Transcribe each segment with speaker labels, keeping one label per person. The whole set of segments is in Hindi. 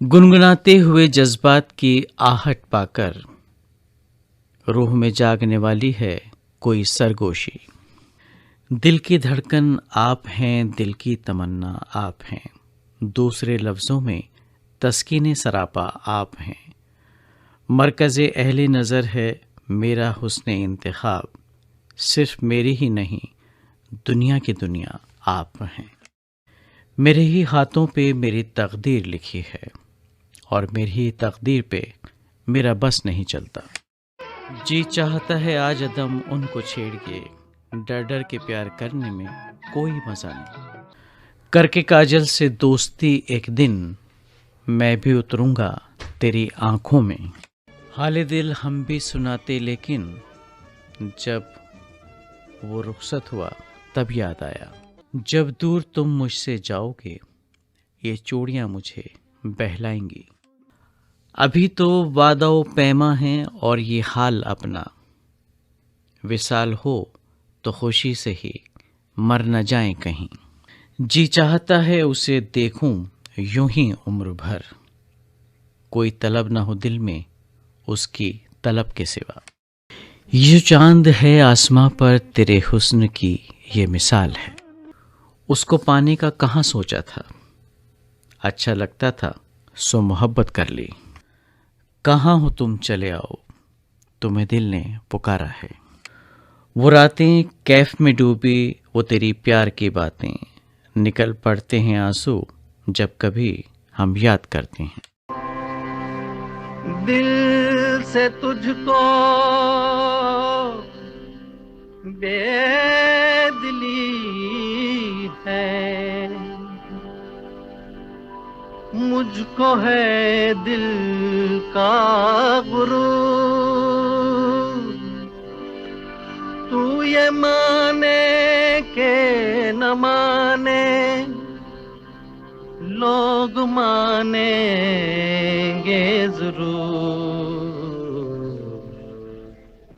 Speaker 1: गुनगुनाते हुए जज्बात की आहट पाकर रूह में जागने वाली है कोई सरगोशी। दिल की धड़कन आप हैं, दिल की तमन्ना आप हैं, दूसरे लफ्ज़ों में तस्कीने सरापा आप हैं। मरकज़े अहले नज़र है मेरा हुस्ने इंतखाब, सिर्फ मेरी ही नहीं दुनिया की दुनिया आप हैं। मेरे ही हाथों पे मेरी तकदीर लिखी है और मेरी ही तकदीर पे मेरा बस नहीं चलता। जी चाहता है आज अदम उनको छेड़ के, डर डर के प्यार करने में कोई मज़ा नहीं। करके काजल से दोस्ती एक दिन मैं भी उतरूंगा तेरी आंखों में। हाले दिल हम भी सुनाते लेकिन जब वो रुखसत हुआ तब याद आया, जब दूर तुम मुझसे जाओगे ये चूड़ियाँ मुझे बहलाएंगी। अभी तो वादा पैमा है और ये हाल अपना, विसाल हो तो खुशी से ही मर न जाए कहीं। जी चाहता है उसे देखूं यूं ही उम्र भर, कोई तलब न हो दिल में उसकी तलब के सिवा। ये चांद है आसमां पर तेरे हुस्न की ये मिसाल है, उसको पाने का कहाँ सोचा था, अच्छा लगता था सो मोहब्बत कर ली। कहाँ हो तुम चले आओ, तुम्हें दिल ने पुकारा है। वो रातें कैफ में डूबी, वो तेरी प्यार की बातें, निकल पड़ते हैं आंसू जब कभी हम याद करते हैं।
Speaker 2: दिल से तुझको बेदिली है, मुझको है दिल का गुरूर। तू ये माने के न माने, लोग मानेंगे जरूर।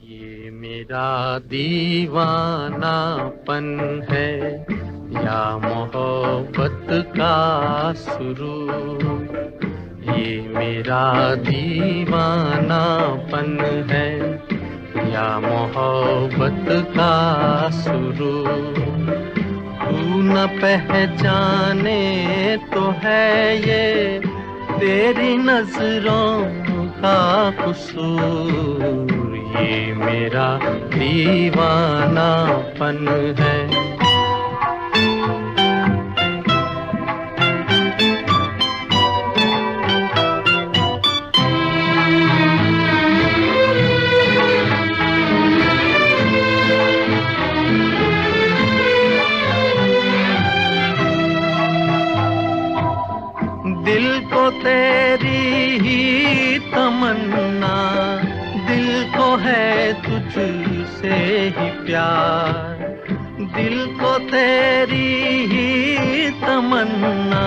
Speaker 2: ये मेरा दीवानापन है या मोहब्बत का सुरूर। ये मेरा दीवानापन है या मोहब्बत का सुरूर। तू न पहचाने तो है ये तेरी नजरों का कसूर। ये मेरा दीवानापन है। दिल को तेरी ही तमन्ना, दिल को है तुझसे ही प्यार। दिल को तेरी ही तमन्ना,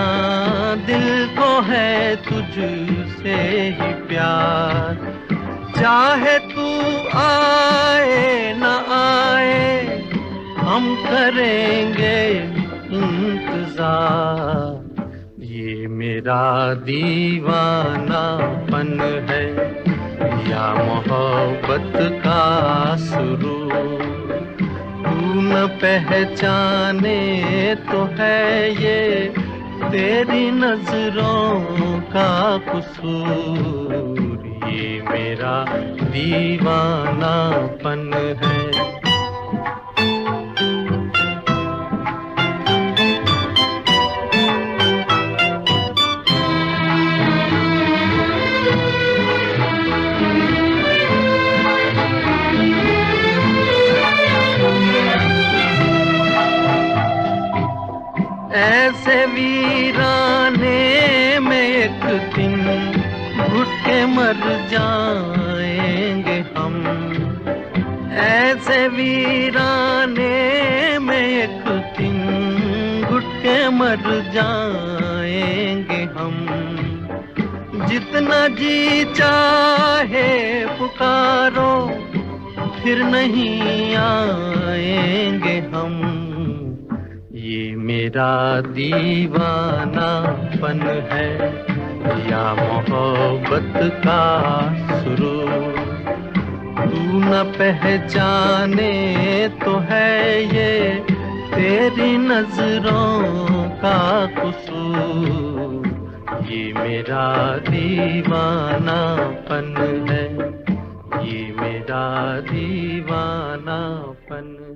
Speaker 2: दिल को है तुझसे ही प्यार। चाहे तू आए न आए हम करेंगे इंतजार। ये मेरा दीवानापन है या मोहब्बत का सुरूर। तू न पहचाने तो है ये तेरी नजरों का कसूर। ये मेरा दीवानापन है। ऐसे वीराने में एक दिन घुट के मर जाएंगे हम। ऐसे वीराने में एक दिन घुट के मर जाएंगे हम। जितना जी चाहे पुकारो फिर नहीं आएंगे हम। ये मेरा दीवानापन है या मोहब्बत का सुरूर। तू न पहचाने तो है ये तेरी नजरों का कसूर। ये मेरा दीवानापन है, ये मेरा दीवानापन।